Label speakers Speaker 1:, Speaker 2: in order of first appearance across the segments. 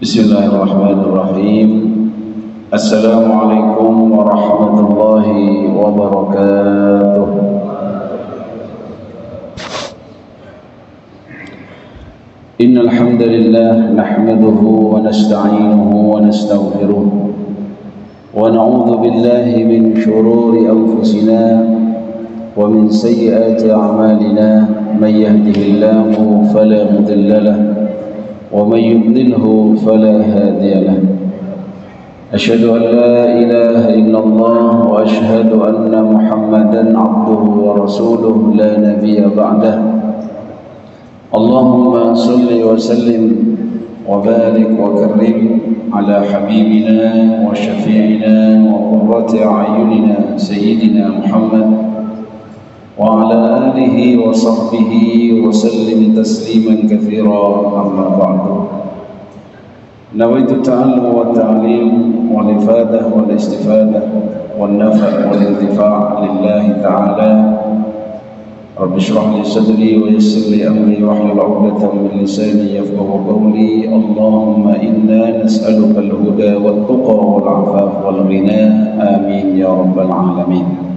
Speaker 1: Bismillahirrahmanirrahim. Assalamualaikum warahmatullahi wabarakatuh. Innal hamdalillah nahmaduhu wa nasta'inuhu wa nastaghfiruh wa na'udzu billahi min shururi anfusina wa min sayyiati a'malina may yahdihillahu fala mudilla lahu ومن يضلله فلا هادي له أشهد أن لا إله إلا الله وأشهد أن محمدا عبده ورسوله لا نبي بعده اللهم صل وسلم وبارك وكرم على حبيبنا وشفيعنا وقرة أعيننا سيدنا محمد وعلى آله وصحبه وسلم تسليما كثيرا أما بعد نويت التعلم والتعليم والإفادة والاستفادة والنفع والانتفاع لله تعالى رب اشرح لي صدري ويسر لي أمري واحلل عقدة من لساني يفقهوا قولي اللهم إنا نسألك الهدى والتقى والعفاف والغنى آمين يا رب العالمين.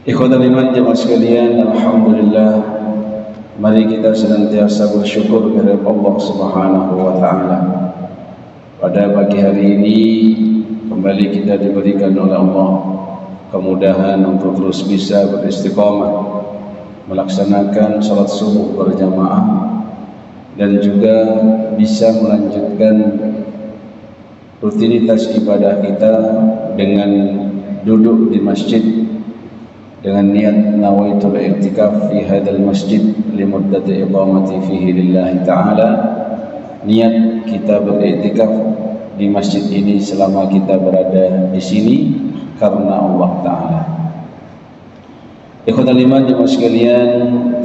Speaker 1: Ikhwatal iman jemaah sekalian, alhamdulillah, mari kita senantiasa bersyukur kepada Allah Subhanahu wa taala. Pada pagi hari ini kembali kita diberikan oleh Allah kemudahan untuk terus bisa beristiqamah melaksanakan salat subuh berjamaah dan juga bisa melanjutkan rutinitas ibadah kita dengan duduk di masjid dengan niat nawaitul i'tikaf fi hadzal masjid limuddati iqamati fihi lillahi ta'ala. Niat kita beriktikaf di masjid ini selama kita berada di sini karena Allah Ta'ala. Ikhwatal iman jemaah sekalian,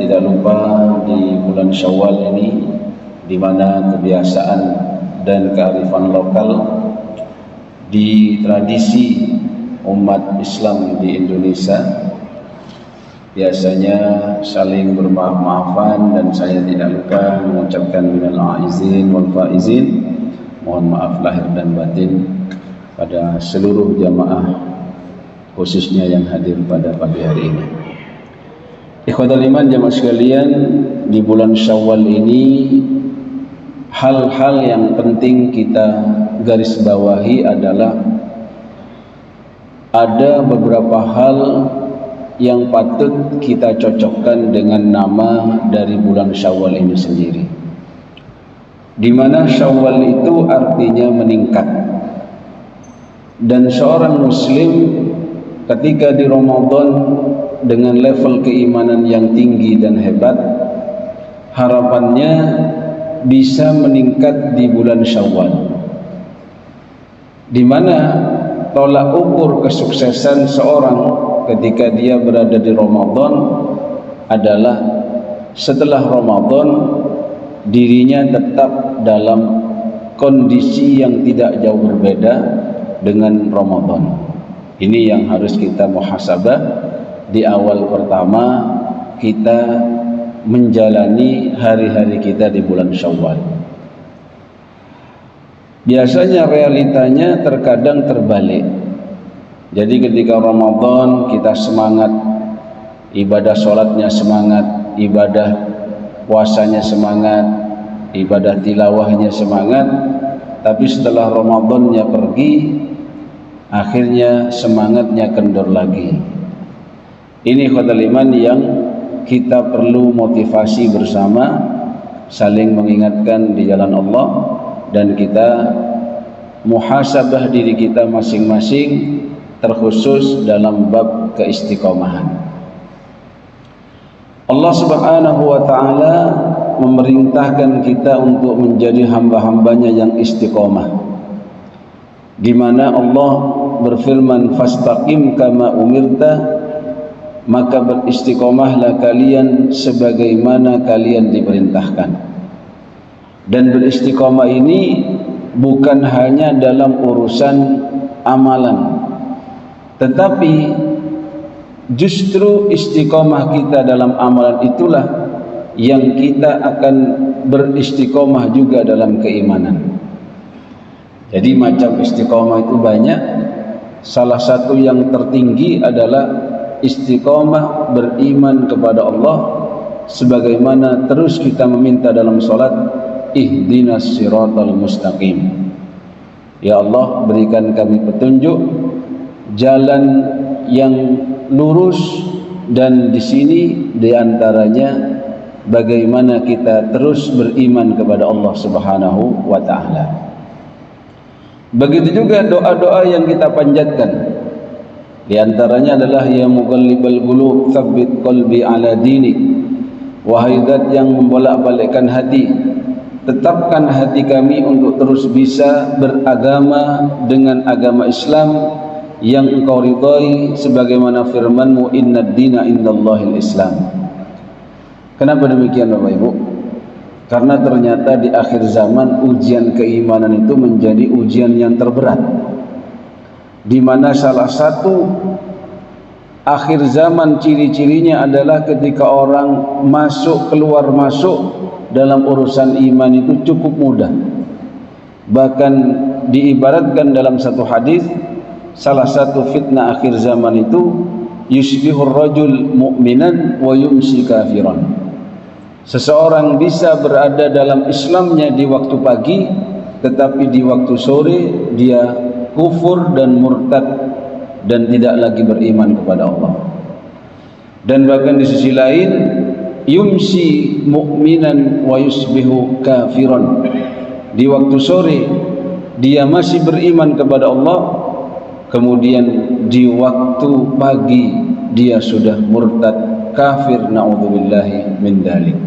Speaker 1: tidak lupa di bulan Syawal ini di mana kebiasaan dan kearifan lokal di tradisi umat Islam di Indonesia biasanya saling bermaaf-maafan, dan saya tidak lupa mengucapkan minal aizin wal faizin, mohon maaf lahir dan batin pada seluruh jamaah khususnya yang hadir pada pagi hari ini. Ikhwatal iman jamaah sekalian, di bulan Syawal ini hal-hal yang penting kita garis bawahi adalah ada beberapa hal yang patut kita cocokkan dengan nama dari bulan Syawal ini sendiri, di mana Syawal itu artinya meningkat, dan seorang muslim ketika di Ramadan dengan level keimanan yang tinggi dan hebat, harapannya bisa meningkat di bulan Syawal, di mana tolak ukur kesuksesan seorang ketika dia berada di Ramadan adalah setelah Ramadan dirinya tetap dalam kondisi yang tidak jauh berbeda dengan Ramadan. Ini yang harus kita muhasabah di awal pertama kita menjalani hari-hari kita di bulan Syawal. Biasanya realitanya terkadang terbalik. Jadi ketika Ramadan kita semangat, ibadah sholatnya semangat, ibadah puasanya semangat, ibadah tilawahnya semangat, tapi setelah Ramadannya pergi, akhirnya semangatnya kendor lagi. Ini ikhwatal iman yang kita perlu motivasi bersama, saling mengingatkan di jalan Allah, dan kita muhasabah diri kita masing-masing, terkhusus dalam bab keistiqomahan. Allah Subhanahu wa ta'ala memerintahkan kita untuk menjadi hamba-hambanya yang istiqomah, di mana Allah berfirman, fastaqim kama umirta, maka beristiqomahlah kalian sebagaimana kalian diperintahkan. Dan beristiqomah ini bukan hanya dalam urusan amalan, tetapi justru istiqomah kita dalam amalan itulah yang kita akan beristiqomah juga dalam keimanan. Jadi macam istiqomah itu banyak. Salah satu yang tertinggi adalah istiqomah beriman kepada Allah, sebagaimana terus kita meminta dalam salat, ihdinas siratal mustaqim. Ya Allah, berikan kami petunjuk jalan yang lurus, dan di sini diantaranya bagaimana kita terus beriman kepada Allah Subhanahu wa Ta'ala. Begitu juga doa-doa yang kita panjatkan. Di antaranya adalah ya muqallibal qulub tsabbit qalbi ala dinik. Wahai zat yang membolak-balikkan hati, tetapkan hati kami untuk terus bisa beragama dengan agama Islam yang engkau ridai, sebagaimana firman-Mu innad dina indallahil Islam. Kenapa demikian Bapak Ibu? Karena ternyata di akhir zaman ujian keimanan itu menjadi ujian yang terberat, di mana salah satu akhir zaman ciri-cirinya adalah ketika orang masuk keluar masuk dalam urusan iman itu cukup mudah. Bahkan diibaratkan dalam satu hadis, salah satu fitnah akhir zaman itu yusbihur rajul mu'minan wa yumsi kafiran. Seseorang bisa berada dalam Islamnya di waktu pagi, tetapi di waktu sore dia kufur dan murtad dan tidak lagi beriman kepada Allah. Dan bahkan di sisi lain yumsi mu'minan wa yusbihu kafiran. Di waktu sore dia masih beriman kepada Allah, kemudian di waktu pagi dia sudah murtad kafir, na'udzubillahi min dzalik.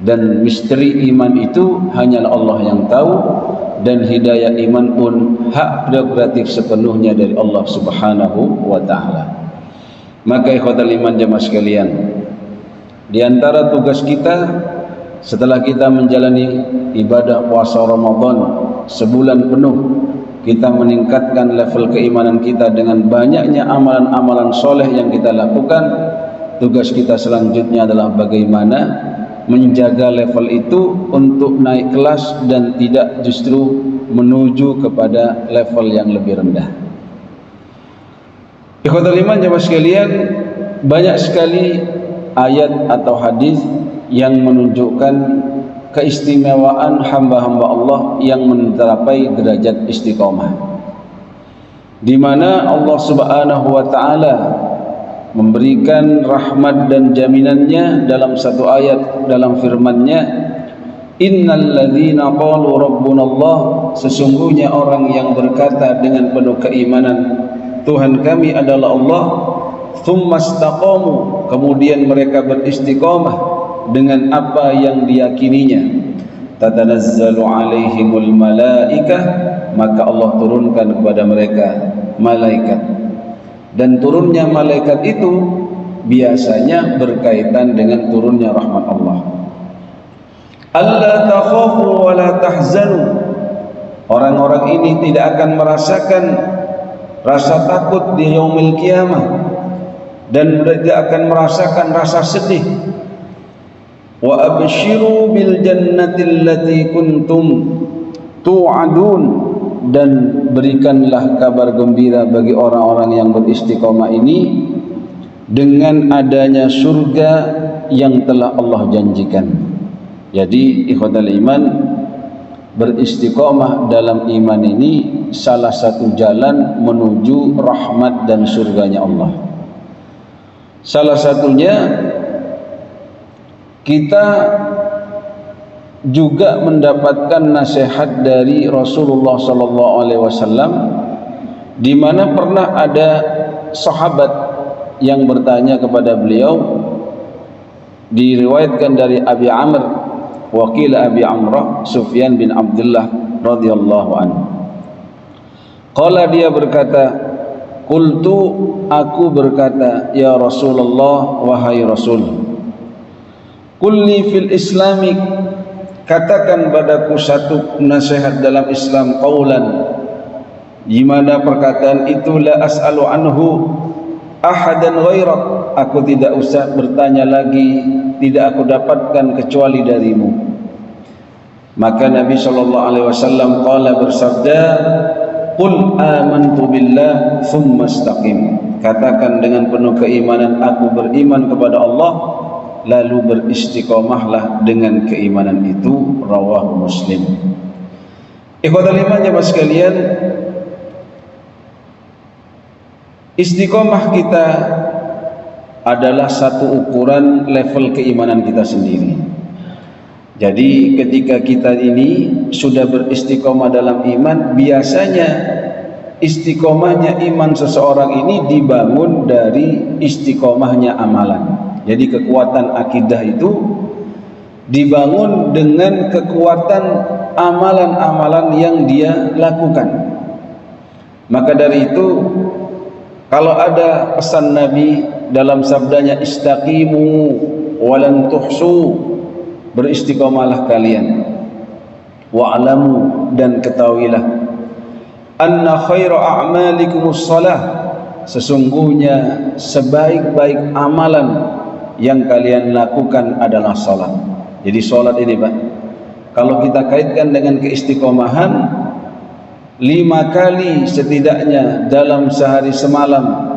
Speaker 1: Dan misteri iman itu hanyalah Allah yang tahu, dan hidayah iman pun hak prerogatif sepenuhnya dari Allah Subhanahu wa Ta'ala. Maka ikhwatal iman jemaah sekalian, di antara tugas kita setelah kita menjalani ibadah puasa Ramadan sebulan penuh, kita meningkatkan level keimanan kita dengan banyaknya amalan-amalan soleh yang kita lakukan. Tugas kita selanjutnya adalah bagaimana menjaga level itu untuk naik kelas dan tidak justru menuju kepada level yang lebih rendah. Ikhwatul iman jemaah sekalian, banyak sekali ayat atau hadis yang menunjukkan keistimewaan hamba-hamba Allah yang mencapai derajat istiqomah, di mana Allah Subhanahu wa Ta'ala memberikan rahmat dan jaminannya dalam satu ayat dalam firman-Nya, innal ladzina qalu rabbunallah, sesungguhnya orang yang berkata dengan penuh keimanan Tuhan kami adalah Allah, tsumma istaqamu, kemudian mereka beristiqamah dengan apa yang diyakininya, tatanazzalu alaihimul malaikah, maka Allah turunkan kepada mereka malaikat. Dan turunnya malaikat itu biasanya berkaitan dengan turunnya rahmat Allah. Alla takhafu wa la tahzanu, orang-orang ini tidak akan merasakan rasa takut di yaumil qiyamah dan tidak akan merasakan rasa sedih. Wa abshiru bil jannati allati kuntum tu'adun, dan berikanlah kabar gembira bagi orang-orang yang beristiqomah ini dengan adanya surga yang telah Allah janjikan. Jadi ikhwatal iman, beristiqomah dalam iman ini salah satu jalan menuju rahmat dan surganya Allah. Salah satunya kita juga mendapatkan nasihat dari Rasulullah SAW, di mana pernah ada sahabat yang bertanya kepada beliau, diriwayatkan dari Abi Amr, wakil Abi Amrah, Sufyan bin Abdullah radhiyallahu anhu. Qala, dia berkata, qultu, aku berkata, ya Rasulullah, wahai Rasul, kulli fil islamik, katakan padaku satu nasihat dalam Islam, qaulan, di mana perkataan itu la as'alu anhu ahadan ghairak, aku tidak usah bertanya lagi, tidak aku dapatkan kecuali darimu. Maka Nabi SAW bersabda, qul amantu billah thumma istaqim. Katakan dengan penuh keimanan, aku beriman kepada Allah, lalu beristiqomahlah dengan keimanan itu. Rawahu Muslim. Ikhwatul iman jemaah sekalian, istiqomah kita adalah satu ukuran level keimanan kita sendiri. Jadi ketika kita ini sudah beristiqomah dalam iman, biasanya istiqomahnya iman seseorang ini dibangun dari istiqomahnya amalan. Jadi kekuatan akidah itu dibangun dengan kekuatan amalan-amalan yang dia lakukan. Maka dari itu, kalau ada pesan Nabi dalam sabdanya, istaqimu walan tuhsu, beristiqomahlah kalian, wa'lamu, dan ketahuilah, anna khaira a'malikumus salah, sesungguhnya sebaik-baik amalan yang kalian lakukan adalah salat. Jadi salat ini Pak, kalau kita kaitkan dengan keistiqomahan, 5 kali setidaknya dalam sehari semalam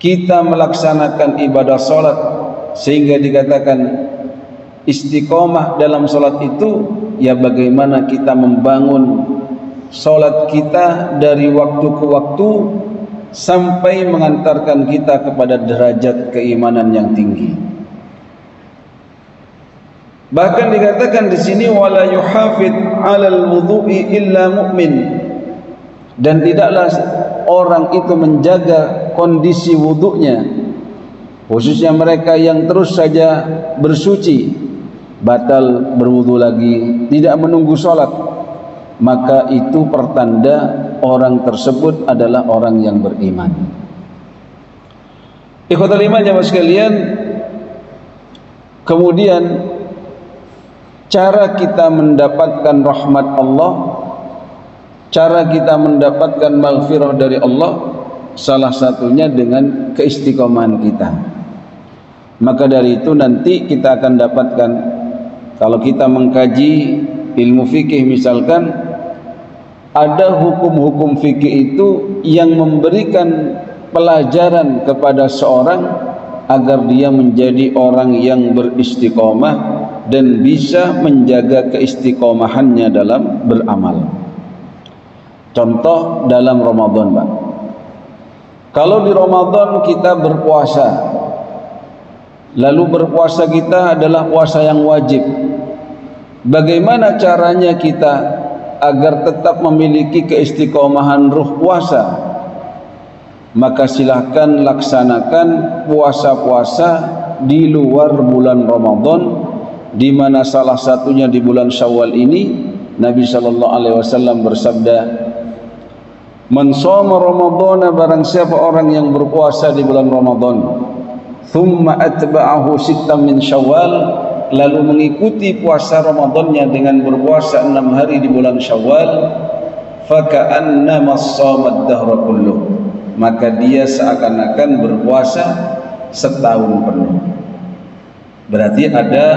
Speaker 1: kita melaksanakan ibadah salat, sehingga dikatakan istiqomah dalam salat itu ya bagaimana kita membangun salat kita dari waktu ke waktu sampai mengantarkan kita kepada derajat keimanan yang tinggi. Bahkan dikatakan di sini, wala yuhafid 'alal wudhu'i illa mu'min, dan tidaklah orang itu menjaga kondisi wudhunya, khususnya mereka yang terus saja bersuci, batal berwudhu lagi, tidak menunggu sholat, maka itu pertanda orang tersebut adalah orang yang beriman. Ikhwatul iman jemaah sekalian, kemudian cara kita mendapatkan rahmat Allah, cara kita mendapatkan maghfirah dari Allah, salah satunya dengan keistiqomahan kita. Maka dari itu nanti kita akan dapatkan, kalau kita mengkaji ilmu fikih misalkan, ada hukum-hukum fikih itu yang memberikan pelajaran kepada seorang agar dia menjadi orang yang beristiqomah dan bisa menjaga keistiqomahannya dalam beramal. Contoh dalam Ramadan Pak, kalau di Ramadan kita berpuasa, lalu berpuasa kita adalah puasa yang wajib, bagaimana caranya kita agar tetap memiliki keistiqomahan ruh puasa? Maka silahkan laksanakan puasa-puasa di luar bulan Ramadan, di mana salah satunya di bulan Syawal ini Nabi SAW bersabda, man shoma Ramadhana, barang siapa orang yang berpuasa di bulan Ramadan, thumma atba'ahu sittan min Syawal, lalu mengikuti puasa Ramadannya dengan berpuasa 6 hari di bulan Syawal, faka'annama shoma ad-dahra kulluh, maka dia seakan-akan berpuasa setahun penuh. Berarti ada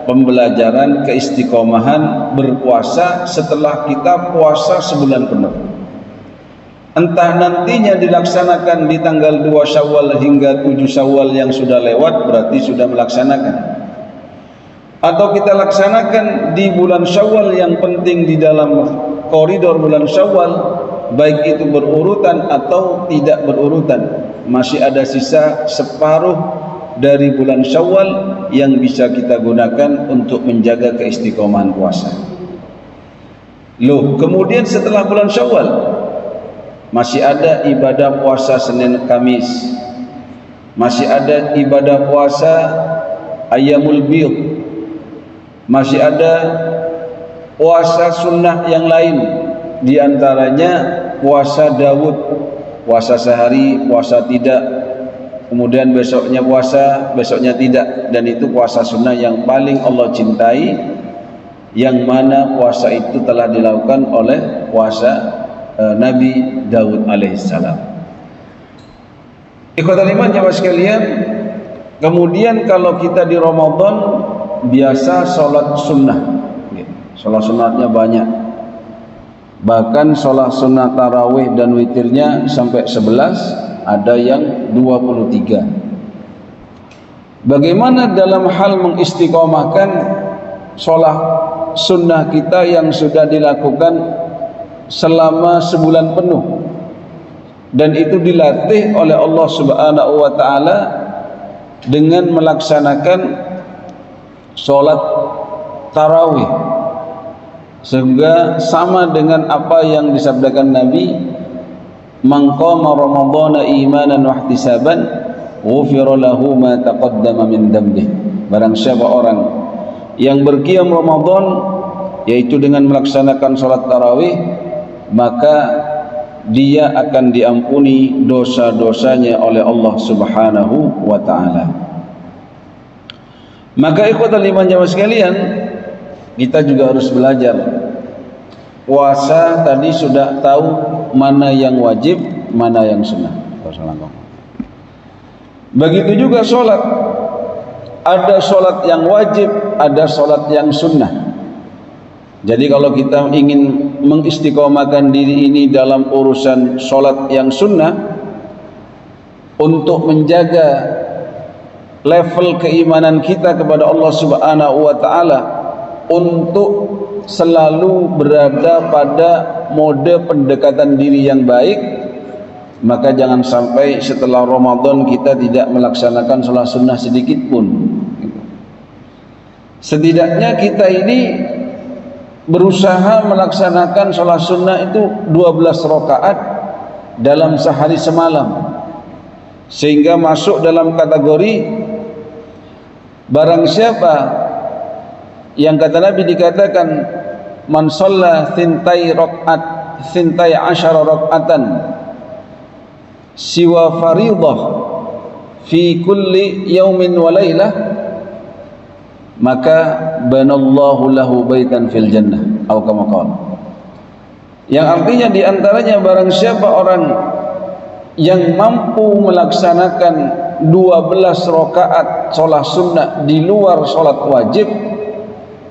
Speaker 1: pembelajaran keistiqomahan berpuasa setelah kita puasa sebulan penuh. Entah nantinya dilaksanakan di tanggal 2 Syawal hingga 7 Syawal yang sudah lewat, berarti sudah melaksanakan, atau kita laksanakan di bulan Syawal, yang penting di dalam koridor bulan Syawal, baik itu berurutan atau tidak berurutan, masih ada sisa separuh dari bulan Syawal yang bisa kita gunakan untuk menjaga keistiqomahan puasa. Loh, kemudian setelah bulan Syawal masih ada ibadah puasa Senin Kamis, masih ada ibadah puasa Ayyamul Bid, masih ada puasa sunnah yang lain, di antaranya puasa Daud, puasa sehari, puasa tidak, kemudian besoknya puasa, besoknya tidak, dan itu puasa sunnah yang paling Allah cintai, yang mana puasa itu telah dilakukan oleh puasa Nabi Daud alaihissalam. Ikhwatal iman jamaah sekalian, kemudian kalau kita di Ramadan biasa sholat sunnah, sholat sunnahnya banyak, bahkan sholat sunnah tarawih dan witirnya sampai 11, ada yang 23. Bagaimana dalam hal mengistiqomahkan sholat sunnah kita yang sudah dilakukan selama sebulan penuh, dan itu dilatih oleh Allah Subhanahu wa taala dengan melaksanakan sholat tarawih, sehingga sama dengan apa yang disabdakan Nabi, man qama ramadhana imanan wa ihtisaban ghufira lahu ma taqaddama min dhanbihi. Barang siapa orang yang berqiyam Ramadan yaitu dengan melaksanakan sholat tarawih, maka dia akan diampuni dosa-dosanya oleh Allah Subhanahu wa taala. Maka ikhwatal iman jamaah sekalian, kita juga harus belajar. Puasa tadi sudah tahu mana yang wajib, mana yang sunnah. Begitu juga sholat. Ada sholat yang wajib, ada sholat yang sunnah. Jadi kalau kita ingin mengistiqomahkan diri ini dalam urusan sholat yang sunnah, untuk menjaga level keimanan kita kepada Allah Subhanahu wa taala, untuk selalu berada pada mode pendekatan diri yang baik, maka jangan sampai setelah Ramadan kita tidak melaksanakan sholat sunnah sedikit pun. Setidaknya kita ini berusaha melaksanakan sholat sunnah itu 12 rakaat dalam sehari semalam, sehingga masuk dalam kategori barang siapa yang kata Nabi dikatakan man shalla thintai asyara rak'atan siwa faridah fi kulli yaumin wa lailah, maka banallahu lahu baitan fil jannah atau kama qala. Yang artinya diantaranya barang siapa orang yang mampu melaksanakan 12 rakaat sholat sunnah di luar sholat wajib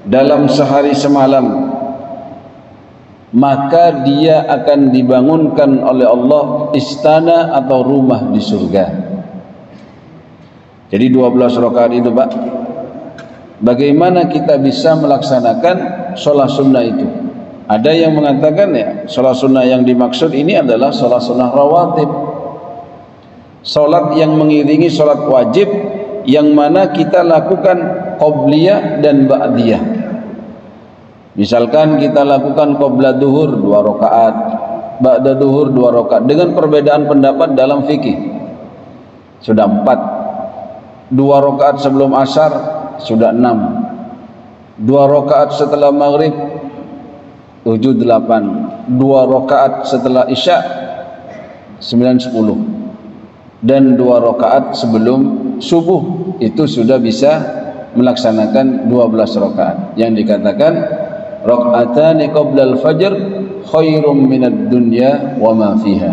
Speaker 1: dalam sehari semalam, maka dia akan dibangunkan oleh Allah istana atau rumah di surga. Jadi 12 rakaat itu, Pak, bagaimana kita bisa melaksanakan sholat sunnah itu? Ada yang mengatakan ya, sholat sunnah yang dimaksud ini adalah sholat sunnah rawatib, sholat yang mengiringi sholat wajib, yang mana kita lakukan qobliyah dan ba'diyah. Misalkan kita lakukan qobla duhur 2 rakaat, ba'da duhur 2 rakaat, dengan perbedaan pendapat dalam fikih sudah 4, 2 rakaat sebelum asar sudah 6, 2 rakaat setelah maghrib 7, 8, 2 rakaat setelah isya 9, 10, dan 2 rakaat sebelum subuh itu sudah bisa melaksanakan 12 rakaat yang dikatakan rakaatani qabla al-fajr khairum minad dunya wa ma fiha.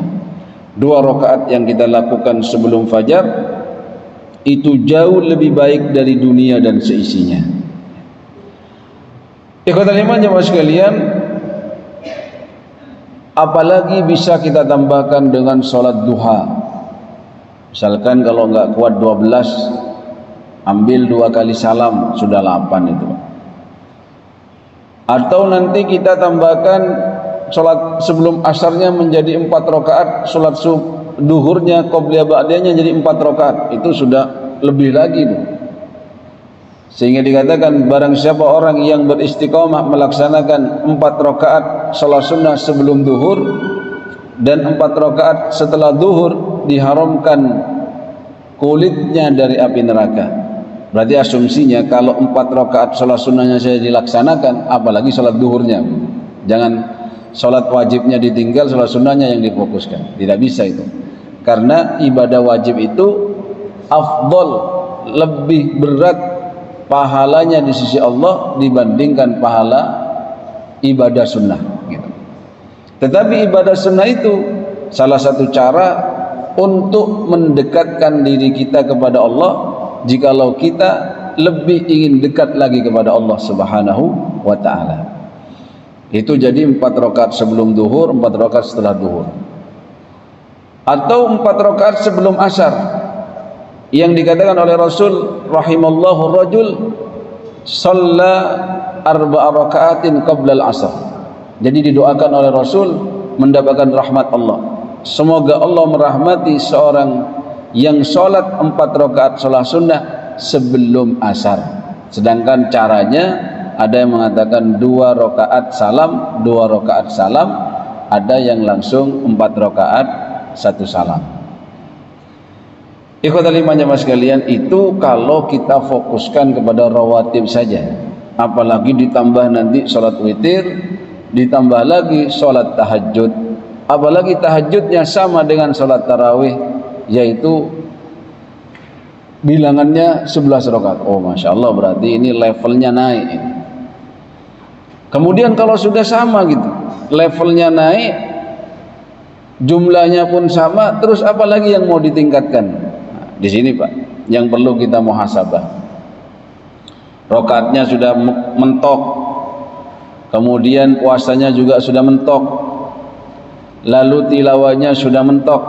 Speaker 1: 2 rakaat yang kita lakukan sebelum fajar itu jauh lebih baik dari dunia dan seisinya. Ikhwatal iman jamaah sekalian, apalagi bisa kita tambahkan dengan sholat duha. Misalkan kalau enggak kuat 12, ambil 2 kali salam sudah 8 itu. Atau nanti kita tambahkan sholat sebelum asarnya menjadi 4 rakaat, sholat duhurnya qobliyah ba'diyahnya jadi 4 rakaat, itu sudah lebih lagi tuh. Sehingga dikatakan barang siapa orang yang beristiqomah melaksanakan 4 rakaat sholat sunnah sebelum duhur dan 4 rakaat setelah duhur, diharamkan kulitnya dari api neraka. Berarti asumsinya kalau 4 rakaat sholat sunnahnya saya dilaksanakan, apalagi sholat duhurnya. Jangan sholat wajibnya ditinggal, sholat sunnahnya yang difokuskan. Tidak bisa itu. Karena ibadah wajib itu afdol, lebih berat pahalanya di sisi Allah dibandingkan pahala ibadah sunnah gitu. Tetapi ibadah sunnah itu salah satu cara untuk mendekatkan diri kita kepada Allah, jikalau kita lebih ingin dekat lagi kepada Allah Subhanahu wa ta'ala. Itu jadi 4 rakaat sebelum duhur, 4 rakaat setelah duhur, atau 4 rakaat sebelum asar, yang dikatakan oleh Rasul rahimallahu rajul shalla 4 rakaatin qabla al-asr. Jadi didoakan oleh Rasul mendapatkan rahmat Allah. Semoga Allah merahmati seorang yang sholat 4 rakaat sholat sunnah sebelum asar. Sedangkan caranya ada yang mengatakan 2 rakaat salam, 2 rakaat salam, ada yang langsung 4 rakaat 1 salam. Ikhwatal iman jamaah sekalian, itu kalau kita fokuskan kepada rawatib saja. Apalagi ditambah nanti sholat witir, ditambah lagi sholat tahajud, apalagi tahajudnya sama dengan sholat tarawih, yaitu bilangannya 11 rakaat. Oh Masya Allah, berarti ini levelnya naik. Kemudian kalau sudah sama gitu, levelnya naik, jumlahnya pun sama, terus apalagi yang mau ditingkatkan? Nah, di sini Pak, yang perlu kita muhasabah. Rakaatnya sudah mentok, kemudian puasanya juga sudah mentok, lalu tilawahnya sudah mentok.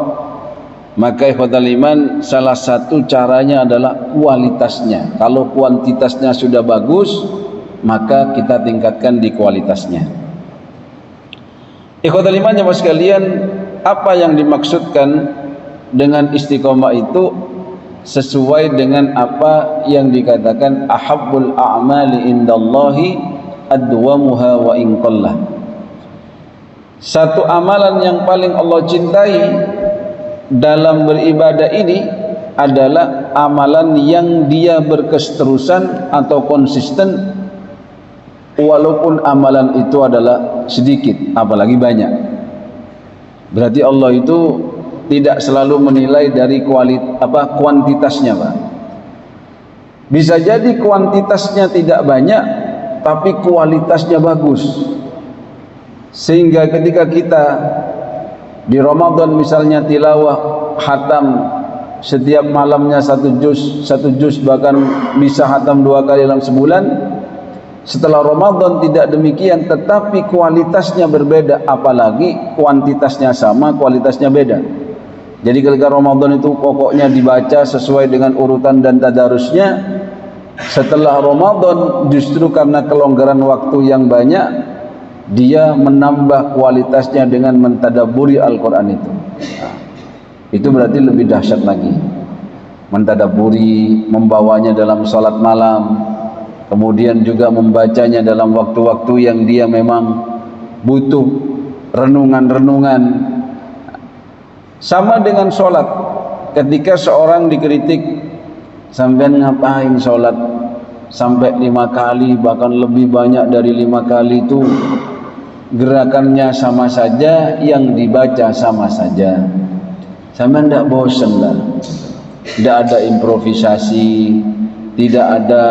Speaker 1: Maka ikhwatal iman, salah satu caranya adalah kualitasnya. Kalau kuantitasnya sudah bagus, maka kita tingkatkan di kualitasnya. Ikhwatal iman jemaah sekalian, apa yang dimaksudkan dengan istiqomah itu sesuai dengan apa yang dikatakan ahabbul a'mali indallahi adwamuha wa in qallah. Satu amalan yang paling Allah cintai dalam beribadah ini adalah amalan yang dia berketerusan atau konsisten, walaupun amalan itu adalah sedikit apalagi banyak. Berarti Allah itu tidak selalu menilai dari kuantitasnya Pak. Bisa jadi kuantitasnya tidak banyak tapi kualitasnya bagus, sehingga ketika kita di Ramadan misalnya tilawah khatam setiap malamnya 1 juz, bahkan bisa khatam 2 kali dalam sebulan. Setelah Ramadan tidak demikian, tetapi kualitasnya berbeda, apalagi kuantitasnya sama, kualitasnya beda. Jadi ketika Ramadan itu pokoknya dibaca sesuai dengan urutan dan tadarusnya. Setelah Ramadan justru karena kelonggaran waktu yang banyak, dia menambah kualitasnya dengan mentadabburi Al-Quran itu. Itu berarti lebih dahsyat lagi. Mentadabburi, membawanya dalam salat malam, kemudian juga membacanya dalam waktu-waktu yang dia memang butuh renungan-renungan. Sama dengan sholat, ketika seorang dikritik, sampean ngapain sholat sampai 5 kali, bahkan lebih banyak dari 5 kali, itu gerakannya sama saja, yang dibaca sama saja. Sampean tidak bosan lah, tidak ada improvisasi, tidak ada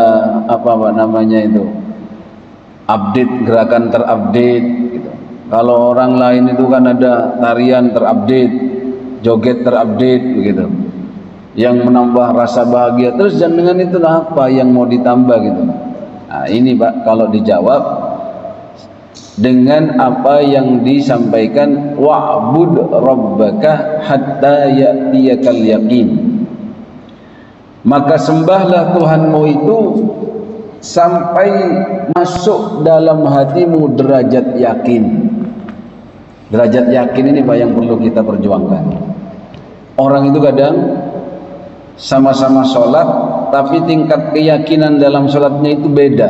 Speaker 1: update, gerakan terupdate gitu. Kalau orang lain itu kan ada tarian terupdate, joget terupdate begitu, yang menambah rasa bahagia. Terus dan dengan itu apa yang mau ditambah gitu. Nah ini Pak, kalau dijawab dengan apa yang disampaikan, wa'bud rabbaka hatta ya'tiyakal yaqin, maka sembahlah Tuhanmu itu sampai masuk dalam hatimu derajat yakin. Derajat yakin ini Pak yang perlu kita perjuangkan. Orang itu kadang sama-sama sholat, tapi tingkat keyakinan dalam sholatnya itu beda.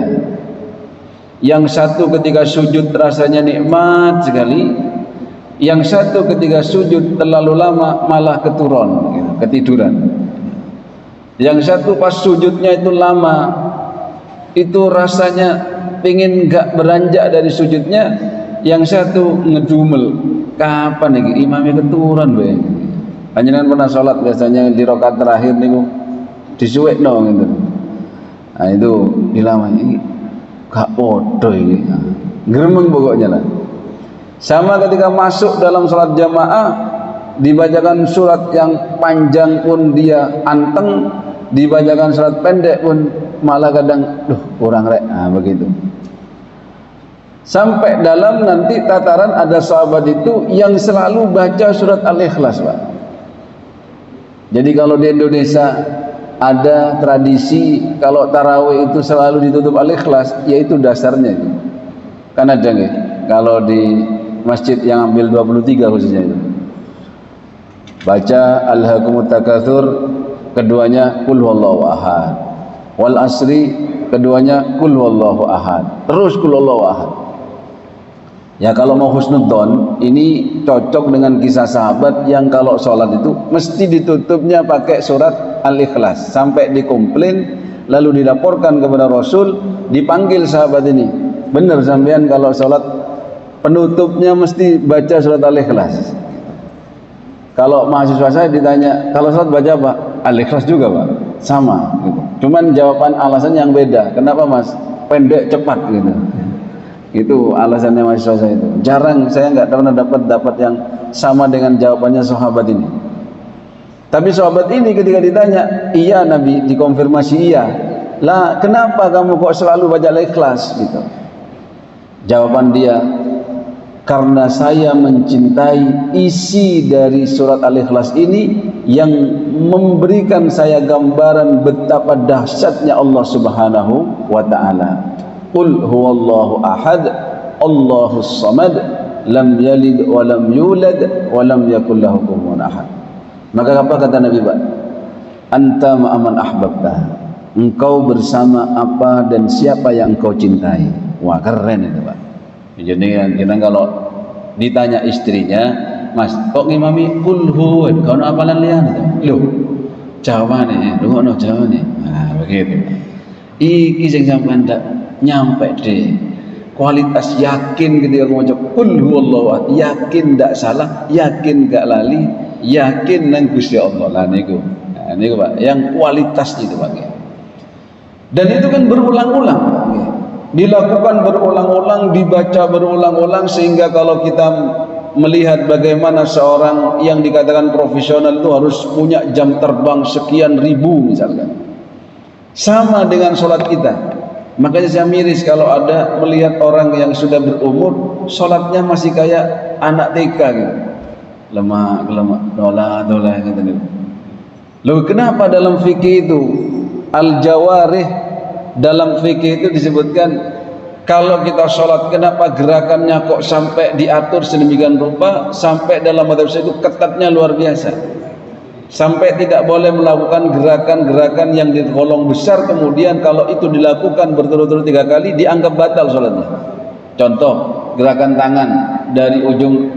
Speaker 1: Yang satu ketika sujud rasanya nikmat sekali, yang satu ketika sujud terlalu lama malah ketiduran. Yang satu pas sujudnya itu lama, itu rasanya pengen gak beranjak dari sujudnya. Yang satu ngedumel, kapan nih imamnya keturunan be. Panjenengan pernah sholat biasanya di rakaat terakhir niku disuwekno gitu. Nah itu dilama ini gak podo ini, gremeng pokoknya lah. Sama ketika masuk dalam sholat jamaah,
Speaker 2: dibacakan surat yang panjang pun dia anteng, dibacakan surat pendek pun malah kadang kurang rek. Begitu. Sampai dalam nanti tataran ada sahabat itu yang selalu baca surat Al-Ikhlas, Pak. Jadi kalau di Indonesia ada tradisi kalau tarawih itu selalu ditutup Al-Ikhlas, yaitu dasarnya itu. Kan ada nggih? Kalau di masjid yang ambil 23 khususnya itu. Baca Alhaakumut Takatsur, keduanya Qul Huwallahu Ahad. Wal Asri, keduanya Qul Huwallahu Ahad. Terus Qul Huwallahu Ahad. Ya kalau mau husnudzon, ini cocok dengan kisah sahabat yang kalau sholat itu mesti ditutupnya pakai surat Al-Ikhlas. Sampai dikomplain, lalu dilaporkan kepada Rasul, dipanggil sahabat ini. Benar sampean kalau sholat penutupnya mesti baca surat Al-Ikhlas. Kalau mahasiswa saya ditanya, kalau sholat baca apa? Al-Ikhlas juga, Pak. Sama gitu. Cuman jawaban alasan yang beda. Kenapa, Mas? Pendek cepat gitu. Itu alasannya mahasiswa saya itu. Jarang, saya nggak pernah dapat yang sama dengan jawabannya sahabat ini. Tapi sahabat ini ketika ditanya, iya Nabi, dikonfirmasi iya. Lah kenapa kamu kok selalu baca Al-Ikhlas gitu? Jawaban dia, karena saya mencintai isi dari surat Al-Ikhlas ini yang memberikan saya gambaran betapa dahsyatnya Allah Subhanahu wa Ta'ala. Qul huwallahu ahad, Allahus samad, lam yalid wa lam yulad wa lam yakul lahu kufuwan ahad. Maka apa kata Nabi, Pak? Anta ma'aman ahbabta. Engkau bersama apa dan siapa yang engkau cintai. Wah, keren itu, Pak. Jadi kita kalau ditanya istrinya, Mas, kok ngimami qul huwa, kau nak apalan lian itu? Loh, jawabannya, ngono jawabannya. Nah, begitu. Iki sing sampean ndak nyampe deh. Kualitas yakin ketika kamu ucap qul huwallahu ahad, yakin ndak salah, yakin gak lali, yakin nang Gusti Allah. Lah niku. Nah, niku Pak, yang kualitas itu Pak. Dan itu kan berulang-ulang, Pak. Dilakukan berulang-ulang, dibaca berulang-ulang, sehingga kalau kita melihat bagaimana seorang yang dikatakan profesional itu harus punya jam terbang sekian ribu misalkan. Sama dengan sholat kita. Makanya saya miris kalau ada melihat orang yang sudah berumur, sholatnya masih kayak anak TK gitu. Lemah, dola gitu. Lalu kenapa dalam fikih itu al-jawarih, dalam fikih itu disebutkan kalau kita sholat kenapa gerakannya kok sampai diatur sedemikian rupa, sampai dalam madhab itu ketatnya luar biasa. Sampai tidak boleh melakukan gerakan-gerakan yang tergolong besar, kemudian kalau itu dilakukan berturut-turut 3 kali dianggap batal sholatnya. Contoh, gerakan tangan dari ujung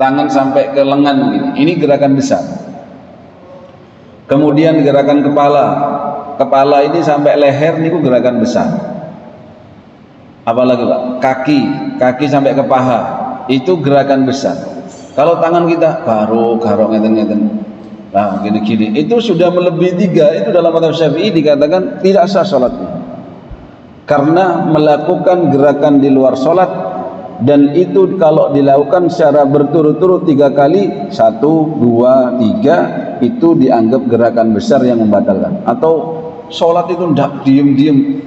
Speaker 2: tangan sampai ke lengan begini. Ini gerakan besar. Kemudian gerakan kepala ini sampai leher niku gerakan besar. Apalagi Pak, kaki sampai ke paha, itu gerakan besar. Kalau tangan kita garuk ngeten-ngeten, nah gini-gini, itu sudah melebihi 3. Itu dalam mazhab Syafi'i dikatakan tidak sah sholatnya, karena melakukan gerakan di luar sholat. Dan itu kalau dilakukan secara berturut-turut 3 kali, 1, 2, 3, itu dianggap gerakan besar yang membatalkan. Atau sholat itu tidak diem-diem,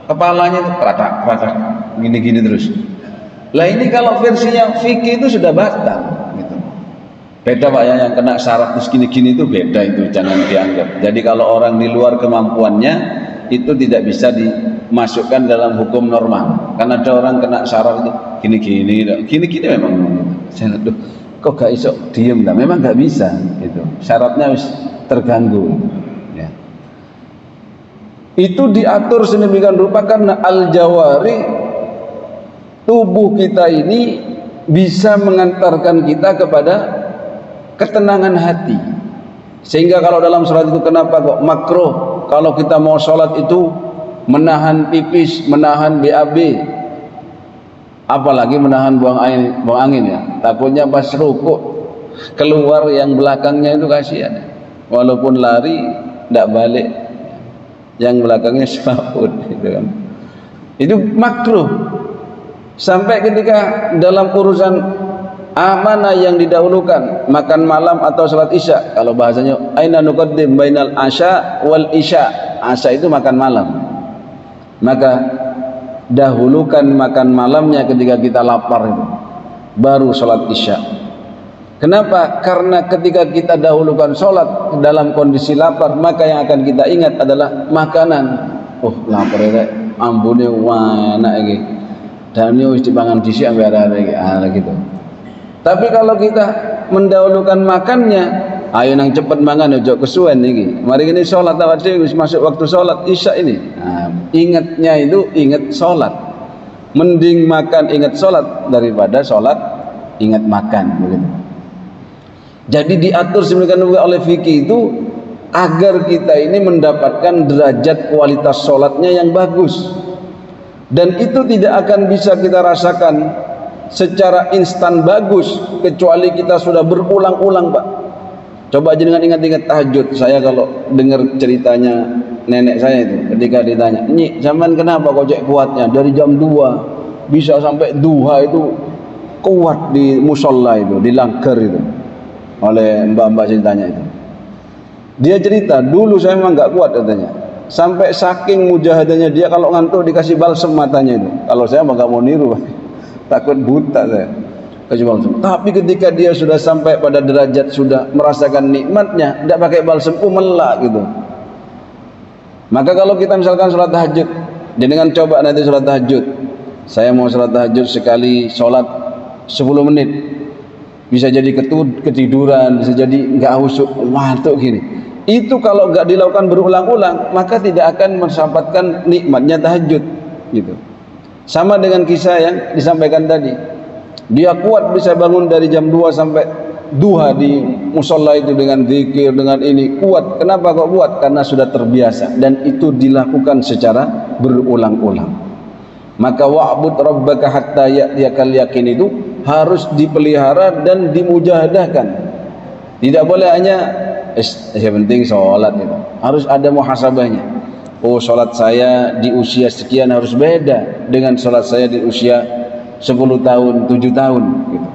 Speaker 2: kepalanya itu pratak gini-gini terus. Lah ini kalau versinya fikih itu sudah batal. Beda Pak ya, yang kena syarat terus gini-gini itu beda, itu jangan dianggap. Jadi kalau orang di luar kemampuannya itu tidak bisa dimasukkan dalam hukum normal. Karena ada orang kena syarat itu gini-gini memang. Saya aduh, kok gak iso diem dah? Memang gak bisa gitu. Syaratnya harus terganggu. Ya. Itu diatur sedemikian rupa karena al-jawari, tubuh kita ini bisa mengantarkan kita kepada ketenangan hati. Sehingga kalau dalam sholat itu kenapa kok makruh kalau kita mau sholat itu menahan pipis, menahan BAB, apalagi menahan buang angin ya. Takutnya pas rukuk keluar yang belakangnya itu kasihan. Walaupun lari tidak balik, yang belakangnya semaput gitu kan. Itu makruh. Sampai ketika dalam urusan Mana yang didahulukan, makan malam atau salat isya? Kalau bahasanya aina nuqaddim bainal asya wal isya. Asya itu makan malam. Maka dahulukan makan malamnya ketika kita lapar itu, baru salat isya. Kenapa? Karena ketika kita dahulukan salat dalam kondisi lapar, maka yang akan kita ingat adalah makanan. Oh, lapar ya, ambune enak iki. Dan ini wis dipangan dhisik ambek arek-arek gitu. Tapi kalau kita mendahulukan makannya, ayo nang cepet mangan ojo kesuwen iki. Mari ini salat awak dhewe wis masuk waktu salat isya ini. Nah, ingatnya itu ingat salat. Mending makan ingat salat daripada salat ingat makan begitu. Jadi diatur sedemikian oleh fikih itu agar kita ini mendapatkan derajat kualitas salatnya yang bagus. Dan itu tidak akan bisa kita rasakan secara instan bagus kecuali kita sudah berulang-ulang, Pak. Coba aja dengan ingat-ingat tahajud. Saya kalau dengar ceritanya nenek saya itu ketika ditanya, "Nyi, zaman kenapa kok cek kuatnya dari jam 2 bisa sampai duha itu kuat di musola itu, di langgar itu?" Oleh mbak-mbak ceritanya itu. Dia cerita, dulu saya memang nggak kuat katanya. Sampai saking mujahadahnya dia kalau ngantuk dikasih balsem matanya itu. Kalau saya mah nggak mau niru, Pak. Takut buta saya. Kasih balsem. Tapi ketika dia sudah sampai pada derajat sudah merasakan nikmatnya, tidak pakai balsem, melak gitu. Maka kalau kita misalkan sholat tahajud, dengan coba nanti sholat tahajud. Saya mau sholat tahajud sekali sholat 10 menit. Bisa jadi ketiduran, bisa jadi nggak husuk, ngantuk gini. Itu kalau nggak dilakukan berulang-ulang, maka tidak akan mendapatkan nikmatnya tahajud gitu. Sama dengan kisah yang disampaikan tadi. Dia kuat bisa bangun dari jam 2 sampai duha di musola itu dengan zikir, dengan ini kuat. Kenapa kok kuat? Karena sudah terbiasa dan itu dilakukan secara berulang-ulang. Maka wa'bud rabbaka hatta ya'tiyakal yaqin itu harus dipelihara dan dimujahadahkan. Tidak boleh hanya yang penting sholat itu. Harus ada muhasabahnya. Oh, sholat saya di usia sekian harus beda dengan sholat saya di usia 10 tahun, 7 tahun gitu.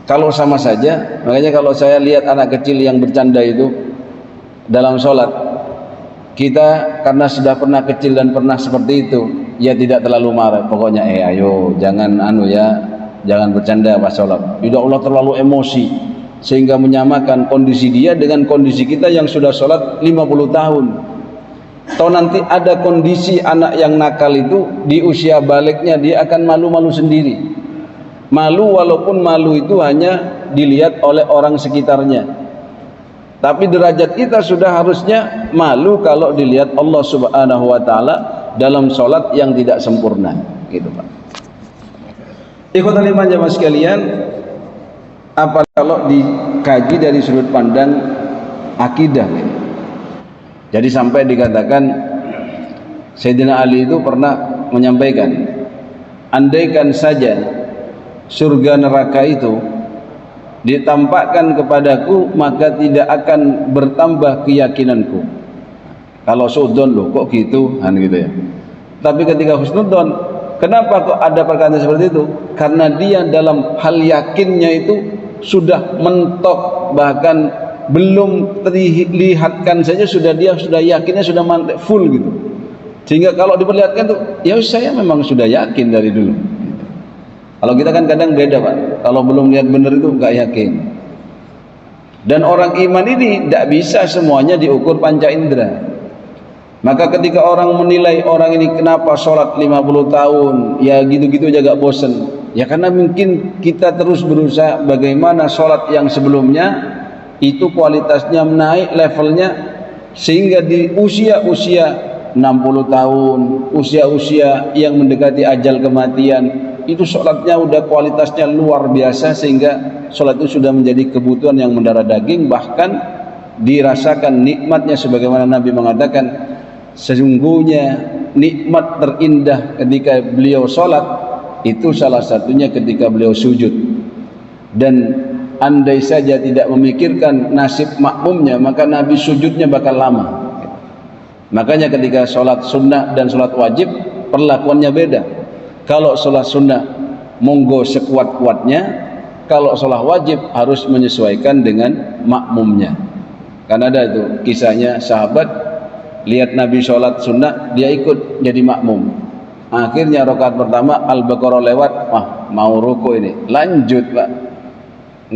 Speaker 2: Kalau sama saja, makanya kalau saya lihat anak kecil yang bercanda itu dalam sholat, kita karena sudah pernah kecil dan pernah seperti itu, ya tidak terlalu marah. Pokoknya ayo jangan jangan bercanda pas sholat. Tidak Allah terlalu emosi sehingga menyamakan kondisi dia dengan kondisi kita yang sudah sholat 50 tahun. Atau nanti ada kondisi anak yang nakal itu di usia baliknya dia akan malu-malu sendiri. Malu walaupun malu itu hanya dilihat oleh orang sekitarnya. Tapi derajat kita sudah harusnya malu kalau dilihat Allah Subhanahu wa taala dalam sholat yang tidak sempurna, gitu Pak. Ikhwatal iman jamaah sekalian, apa kalau dikaji dari sudut pandang akidah? Jadi sampai dikatakan Sayyidina Ali itu pernah menyampaikan, andaikan saja surga neraka itu ditampakkan kepadaku, maka tidak akan bertambah keyakinanku. Kalau suudzon loh kok gitu, kan gitu ya. Tapi ketika husnudzon, kenapa kok ada perkataan seperti itu? Karena dia dalam hal yakinnya itu sudah mentok, bahkan belum terlihatkan saja dia sudah yakinnya sudah mantap full gitu. Sehingga kalau diperlihatkan tuh, ya saya memang sudah yakin dari dulu. Kalau kita kan kadang beda Pak. Kalau belum lihat benar itu nggak yakin. Dan orang iman ini tidak bisa semuanya diukur panca indera. Maka ketika orang menilai orang ini kenapa sholat 50 tahun, ya gitu-gitu aja gak bosen. Ya karena mungkin kita terus berusaha bagaimana sholat yang sebelumnya itu kualitasnya naik levelnya, sehingga di usia-usia 60 tahun, usia-usia yang mendekati ajal kematian, itu sholatnya udah kualitasnya luar biasa, sehingga sholat itu sudah menjadi kebutuhan yang mendarah daging, bahkan dirasakan nikmatnya sebagaimana Nabi mengatakan, sesungguhnya nikmat terindah ketika beliau sholat itu salah satunya ketika beliau sujud. Dan andai saja tidak memikirkan nasib makmumnya, maka Nabi sujudnya bakal lama. Makanya ketika sholat sunnah dan sholat wajib perlakuannya beda. Kalau sholat sunnah monggo sekuat-kuatnya, kalau sholat wajib harus menyesuaikan dengan makmumnya. Karena ada itu kisahnya sahabat lihat Nabi sholat sunnah, dia ikut jadi makmum. Akhirnya rakaat pertama Al-Baqarah lewat, wah mau ruku ini, lanjut Pak,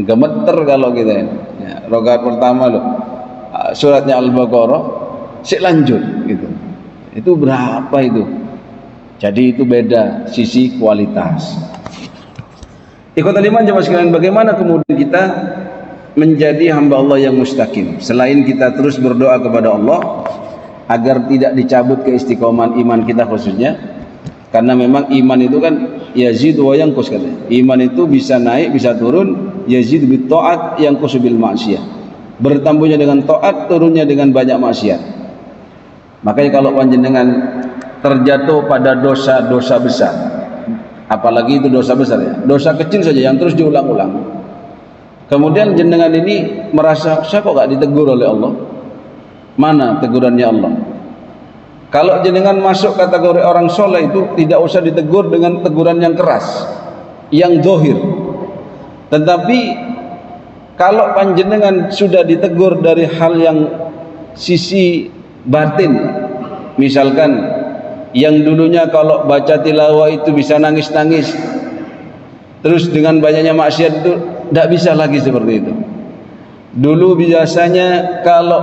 Speaker 2: gemeter kalau kita ini. Ya, rakaat pertama loh, suratnya Al-Baqarah, sik lanjut gitu. Itu berapa itu? Jadi itu beda sisi kualitas. Ikhwatal iman jemaah sekalian, bagaimana kemudian kita menjadi hamba Allah yang mustaqim? Selain kita terus berdoa kepada Allah agar tidak dicabut keistiqomahan iman kita khususnya, karena memang iman itu kan yazid wa yanqus katanya. Iman itu bisa naik, bisa turun, yazid bit taat, yanqus bil ma'siyah. Bertambahnya dengan taat, turunnya dengan banyak maksiat. Makanya kalau panjenengan terjatuh pada dosa-dosa besar, apalagi itu dosa besar ya, dosa kecil saja yang terus diulang-ulang, kemudian jenengan ini merasa saya kok gak ditegur oleh Allah, mana tegurannya Allah? Kalau jenengan masuk kategori orang soleh itu tidak usah ditegur dengan teguran yang keras, yang zahir. Tetapi kalau panjenengan sudah ditegur dari hal yang sisi batin, misalkan yang dulunya kalau baca tilawah itu bisa nangis-nangis, terus dengan banyaknya maksiat itu tidak bisa lagi seperti itu. Dulu biasanya kalau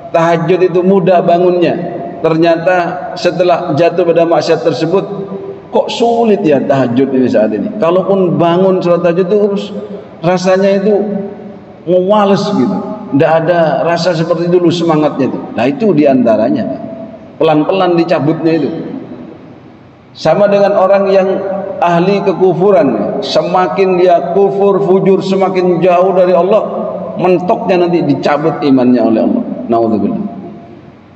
Speaker 2: tahajud itu mudah bangunnya, ternyata setelah jatuh pada maksiat tersebut kok sulit ya tahajud ini saat ini. Kalaupun bangun sholat tahajud itu rasanya itu males gitu, tidak ada rasa seperti dulu semangatnya itu. Nah itu diantaranya, pelan-pelan dicabutnya itu. Sama dengan orang yang ahli kekufuran, semakin dia kufur fujur, semakin jauh dari Allah, mentoknya nanti dicabut imannya oleh Allah. Naudzubillah.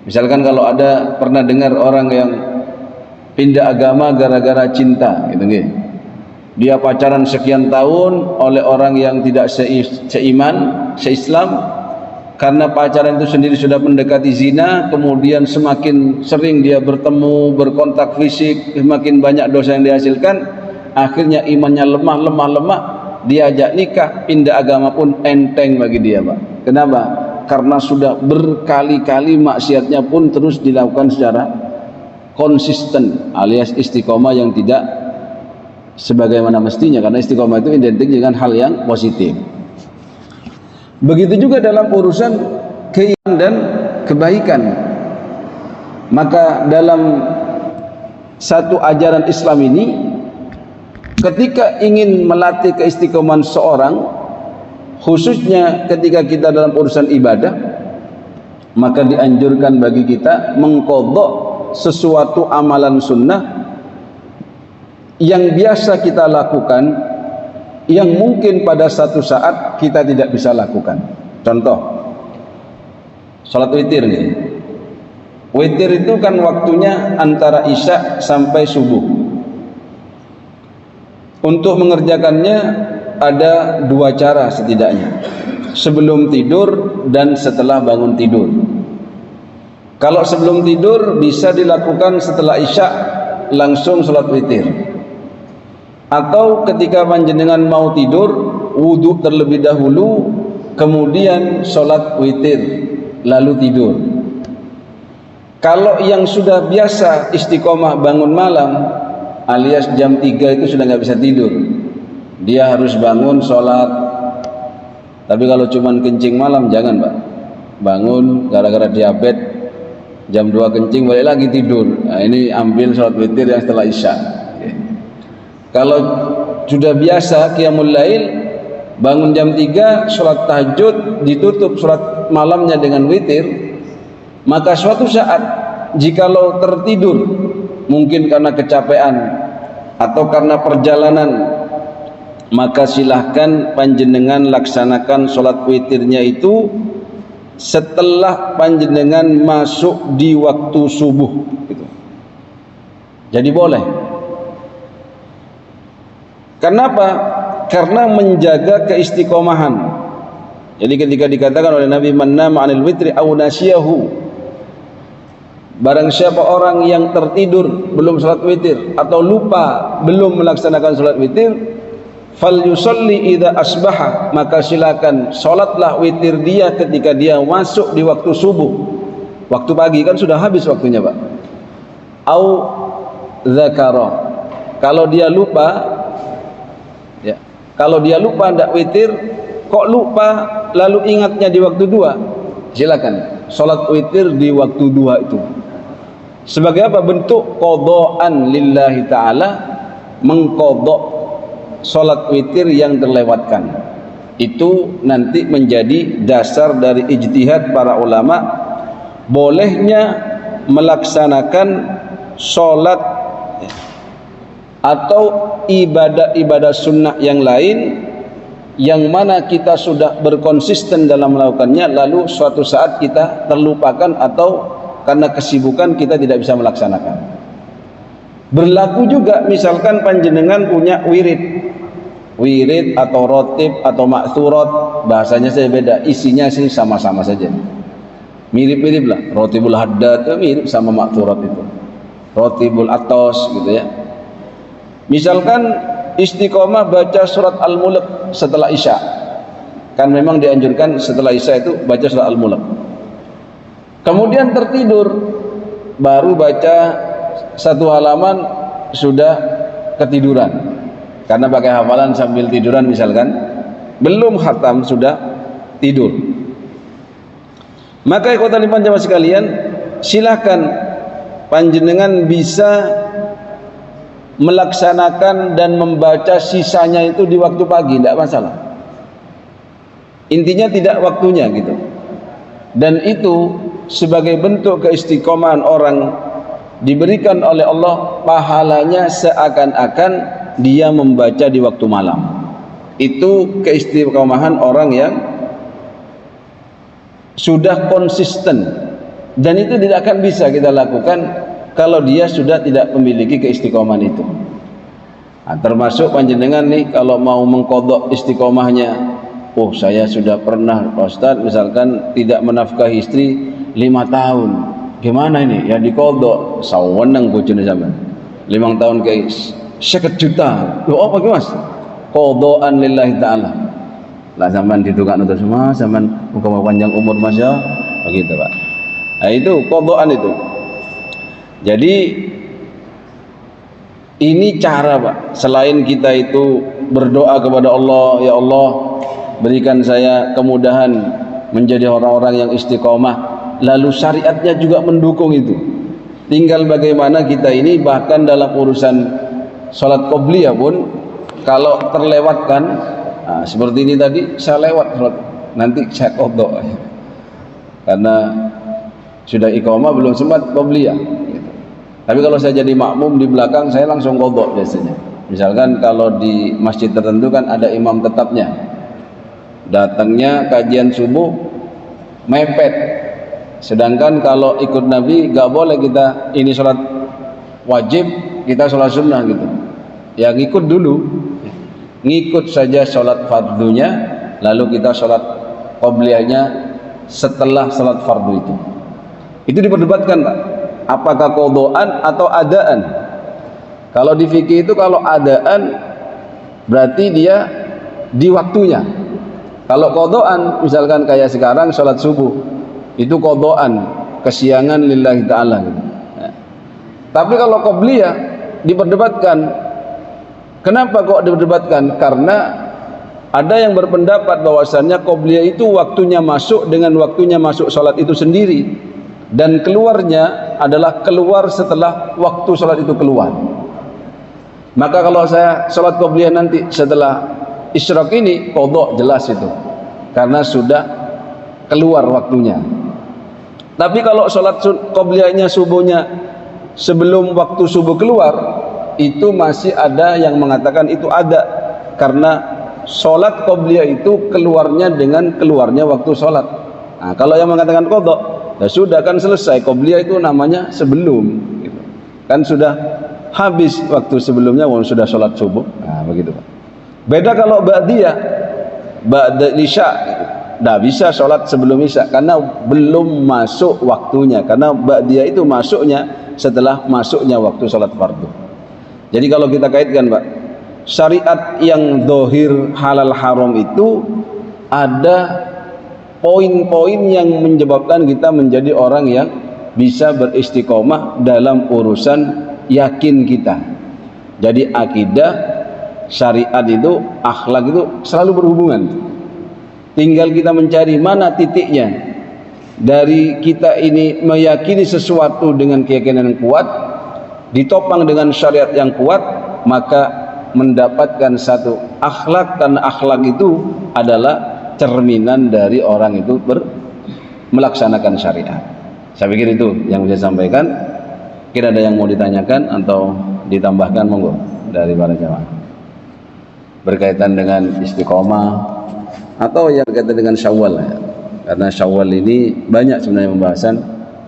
Speaker 2: Misalkan kalau ada pernah dengar orang yang pindah agama gara-gara cinta gitu nggih. Dia pacaran sekian tahun oleh orang yang tidak seiman, seislam. Karena pacaran itu sendiri sudah mendekati zina, kemudian semakin sering dia bertemu, berkontak fisik, semakin banyak dosa yang dihasilkan, akhirnya imannya lemah, diajak nikah, pindah agama pun enteng bagi dia, Pak. Kenapa? Karena sudah berkali-kali maksiatnya pun terus dilakukan secara konsisten, alias istiqomah yang tidak sebagaimana mestinya, karena istiqomah itu identik dengan hal yang positif. Begitu juga dalam urusan keimanan dan kebaikan. Maka dalam satu ajaran Islam ini, ketika ingin melatih keistiqomahan seorang, khususnya ketika kita dalam urusan ibadah, maka dianjurkan bagi kita mengqadha sesuatu amalan sunnah yang biasa kita lakukan, yang mungkin pada satu saat kita tidak bisa lakukan. Contoh, sholat witir nih. Witir itu kan waktunya antara isya sampai subuh. Untuk mengerjakannya ada dua cara setidaknya, sebelum tidur dan setelah bangun tidur. Kalau sebelum tidur bisa dilakukan setelah isya langsung sholat witir, atau ketika panjenengan mau tidur wudhu terlebih dahulu kemudian sholat witir lalu tidur. Kalau yang sudah biasa istiqomah bangun malam alias jam 3 itu sudah nggak bisa tidur, dia harus bangun sholat. Tapi kalau cuman kencing malam jangan, Pak. Bangun gara-gara diabetes jam 2 kencing balik lagi tidur. Nah, ini ambil sholat witir yang setelah isya. Kalau sudah biasa qiyamul lail, bangun jam 3 sholat tahajud, ditutup sholat malamnya dengan witir, maka suatu saat jikalau tertidur, mungkin karena kecapean atau karena perjalanan, maka silahkan panjenengan laksanakan sholat witirnya itu setelah panjenengan masuk di waktu subuh gitu. Jadi boleh. Kenapa? Karena menjaga keistiqomahan. Jadi ketika dikatakan oleh Nabi, man nama 'anil witri aw nasiyahu, barang siapa orang yang tertidur belum salat witir atau lupa belum melaksanakan salat witir,
Speaker 1: fal yusalli idza asbaha, maka silakan salatlah witir dia ketika dia masuk di waktu subuh. Waktu pagi kan sudah habis waktunya, Pak. Au dzakara, kalau dia lupa, ya, kalau dia lupa ndak witir, kok lupa lalu ingatnya di waktu dua, silakan salat witir di waktu dua itu. Sebagai apa? Bentuk qadhaan lillahi ta'ala, mengqadha salat witir yang terlewatkan. Itu nanti menjadi dasar dari ijtihad para ulama, bolehnya melaksanakan salat atau ibadah-ibadah sunnah yang lain yang mana kita sudah berkonsisten dalam melakukannya, lalu suatu saat kita terlupakan atau karena kesibukan kita tidak bisa melaksanakan. Berlaku juga misalkan panjenengan punya wirid atau rotib atau maksurat, bahasanya saya beda, isinya sih sama-sama saja, mirip-mirip lah. Rotibul haddad itu mirip sama maksurat itu, rotibul atos gitu ya. Misalkan istiqomah baca surat Al-Mulk setelah Isya, kan memang dianjurkan setelah Isya itu baca surat Al-Mulk. Kemudian tertidur, baru baca satu halaman sudah ketiduran karena pakai hafalan sambil tiduran misalkan, belum khatam sudah tidur. Maka ikhwatal iman jamaah sekalian, silakan panjenengan bisa melaksanakan dan membaca sisanya itu di waktu pagi, tidak masalah. Intinya tidak waktunya gitu. Dan itu sebagai bentuk keistiqomahan orang, diberikan oleh Allah pahalanya seakan-akan dia membaca di waktu malam. Itu keistiqomahan orang yang sudah konsisten, dan itu tidak akan bisa kita lakukan kalau dia sudah tidak memiliki keistiqomahan itu. Nah, termasuk panjenengan nih kalau mau mengqadha istiqomahnya, oh saya sudah pernah Ustaz misalkan tidak menafkahi istri 5 tahun, gimana ini ya diqadha, saweneng bojone sampean 5 tahun ke 50 juta, loh apa ki Mas? Qadhaan lillahi ta'ala. Lah sampean didongakno terus Mas, sampean muga panjang umur Mas ya, begitu Pak. Nah itu qadhaan itu. Jadi ini cara Pak, selain kita itu berdoa kepada Allah, ya Allah berikan saya kemudahan menjadi orang-orang yang istiqomah, lalu syariatnya juga mendukung itu. Tinggal bagaimana kita ini, bahkan dalam urusan sholat qobliyah pun kalau terlewatkan, nah, seperti ini tadi saya lewat sholat, nanti saya qadha karena sudah iqamah belum sempat qobliyah gitu. Tapi kalau saya jadi makmum di belakang, saya langsung qadha biasanya. Misalkan kalau di masjid tertentu kan ada imam tetapnya, datangnya kajian subuh mepet. Sedangkan kalau ikut Nabi gak boleh kita ini sholat wajib, kita sholat sunnah gitu. Ya ngikut dulu, ngikut saja sholat fardunya, lalu kita sholat qobliyahnya setelah sholat fardu itu. Itu diperdebatkan Pak, apakah qadhaan atau adaan. Kalau di fikih itu kalau adaan berarti dia di waktunya. Kalau qadhaan misalkan kayak sekarang sholat subuh, itu qadhaan, kesiangan lillahi ta'ala gitu. Ya. Tapi kalau qobliyah diperdebatkan. Kenapa kok diperdebatkan? Karena ada yang berpendapat bahwasannya qobliyah itu waktunya masuk dengan waktunya masuk sholat itu sendiri, dan keluarnya adalah keluar setelah waktu sholat itu keluar. Maka kalau saya sholat qobliyah nanti setelah isyraq ini, qadha jelas itu, karena sudah keluar waktunya. Tapi kalau sholat qobliyahnya subuhnya sebelum waktu subuh keluar, itu masih ada yang mengatakan itu ada, karena sholat qobliyah itu keluarnya dengan keluarnya waktu sholat. Nah, kalau yang mengatakan qadha, ya sudah kan selesai, qobliyah itu namanya sebelum gitu. Kan sudah habis waktu sebelumnya, sudah sholat subuh. Nah begitu Pak. Beda kalau ba'diyah, ba'da isya gitu. Nah bisa sholat sebelum isya karena belum masuk waktunya, karena ba'diyah itu masuknya setelah masuknya waktu sholat fardu. Jadi kalau kita kaitkan Pak,
Speaker 2: syariat yang dohir halal haram itu ada poin-poin yang menyebabkan kita menjadi orang yang bisa beristiqomah dalam urusan yakin kita. Jadi akidah, syariat itu, akhlak itu selalu berhubungan. Tinggal kita mencari mana titiknya dari kita ini meyakini sesuatu dengan keyakinan yang kuat, ditopang dengan syariat yang kuat, maka mendapatkan satu akhlak, karena akhlak itu adalah cerminan dari orang itu melaksanakan syariat. Saya pikir itu yang bisa sampaikan. Kira ada yang mau ditanyakan atau ditambahkan, monggo dari para jamaah berkaitan dengan istiqomah atau yang berkaitan dengan Syawal ya. Karena Syawal ini banyak sebenarnya pembahasan.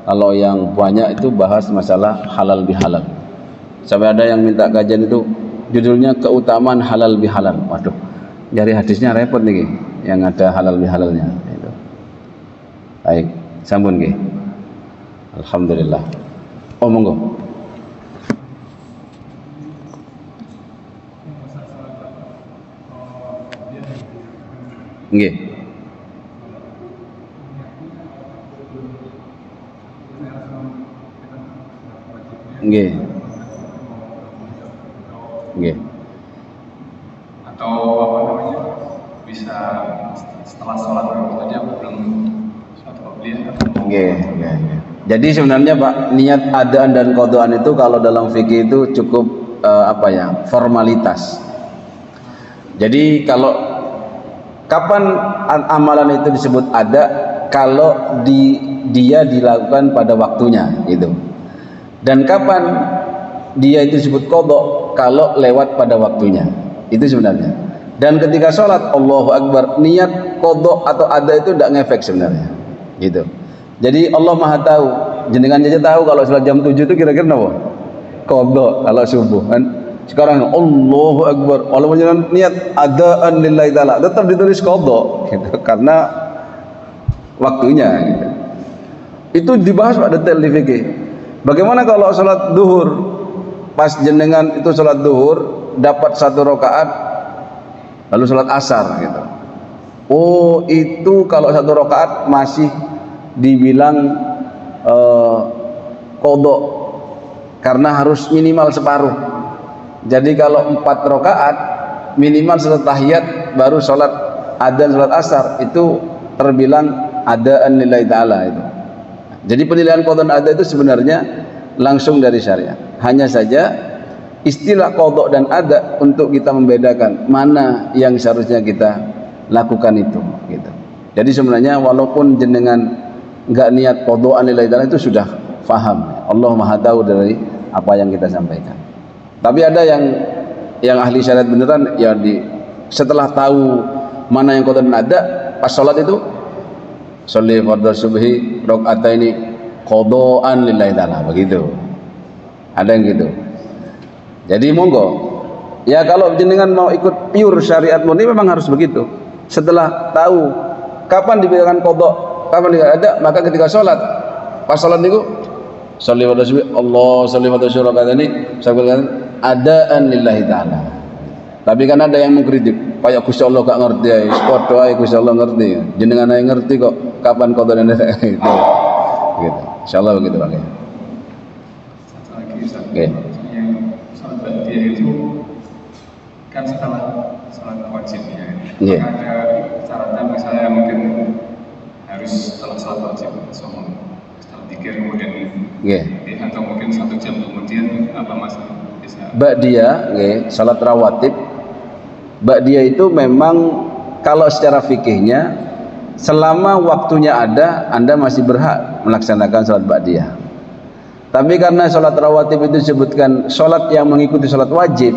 Speaker 2: Kalau yang banyak itu bahas masalah halal bihalal. Sampai ada yang minta kajian itu judulnya keutamaan halal bihalal. Waduh, nyari hadisnya repot nih yang ada halal bihalalnya itu. Baik, sambung nggih. Alhamdulillah. Oh monggo. Nggih. Nggih. Nggih.
Speaker 3: Atau apa namanya, bisa setelah sholat tadi aku belum sholat qabliyah.
Speaker 2: Nggih. Jadi sebenarnya Pak, niat adaan dan qadaan itu kalau dalam fikih itu cukup formalitas. Jadi kalau kapan amalan itu disebut ada? Kalau dia dilakukan pada waktunya gitu. Dan kapan dia itu disebut qada? Kalau lewat pada waktunya. Itu sebenarnya. Dan ketika sholat Allahu Akbar, niat qada atau ada itu tidak ngefek sebenarnya gitu. Jadi Allah Maha tahu, jenengan aja tahu kalau sholat jam 7 itu kira-kira apa? Qada kalau subuh kan. Sekarang Allahu Akbar, walaupun jenengan niat adaan lillahi ta'ala, tetap ditulis qada gitu, karena waktunya gitu. Itu dibahas pada detail di fikih. Bagaimana kalau sholat duhur, pas jenengan itu sholat duhur dapat 1 rakaat lalu sholat asar gitu. Oh, itu kalau 1 rakaat masih dibilang qada karena harus minimal separuh. Jadi kalau 4 rakaat minimal setelah tahiyat baru sholat adzan sholat asar, itu terbilang adaan lillahi ta'ala itu. Jadi penilaian qada dan ada itu sebenarnya langsung dari syariat. Hanya saja istilah qada dan ada untuk kita membedakan mana yang seharusnya kita lakukan itu gitu. Jadi sebenarnya walaupun jenengan enggak niat qadaan lillahi ta'ala itu sudah faham. Allah Maha tahu dari apa yang kita sampaikan. Tapi ada yang ahli syariat beneran ya setelah tahu mana yang qada dan ada, pas sholat itu sholli fardhu subhi rakaataini qadaan lillahi ta'ala, begitu. Ada yang gitu. Jadi monggo. Ya kalau jenengan mau ikut pure syariat murni memang harus begitu. Setelah tahu kapan dibedakan qada, kapan tidak ada, maka ketika sholat, pas sholat niku sholli fardhu subhi Allah sholli fardhu subhi rakaataini sabqan adaan lillahi ta'ala. Tapi kan ada yang mengkritik, kayak Gusti Allah gak ngerti ya, padha ae Gusti Allah ngerti. Jenengan ae ngerti kok kapan qada dan ada itu. Gitu. Insyaallah begitu Pak.
Speaker 3: Satu lagi Ustaz.
Speaker 2: Oke.
Speaker 3: Yang sholat ba'diyah itu kan setelah sholat wajib ya.
Speaker 2: Iya.
Speaker 3: Ada syaratnya misalnya mungkin harus setelah sholat wajib langsung setelah dzikir kemudian
Speaker 2: Nggih.
Speaker 3: atau mungkin 1 jam kemudian apa Mas bisa
Speaker 2: Ba'diyah, nggih, salat rawatib. Ba'diyah itu memang kalau secara fikihnya selama waktunya ada, Anda masih berhak melaksanakan salat ba'diyah. Tapi karena salat rawatib itu disebutkan salat yang mengikuti salat wajib,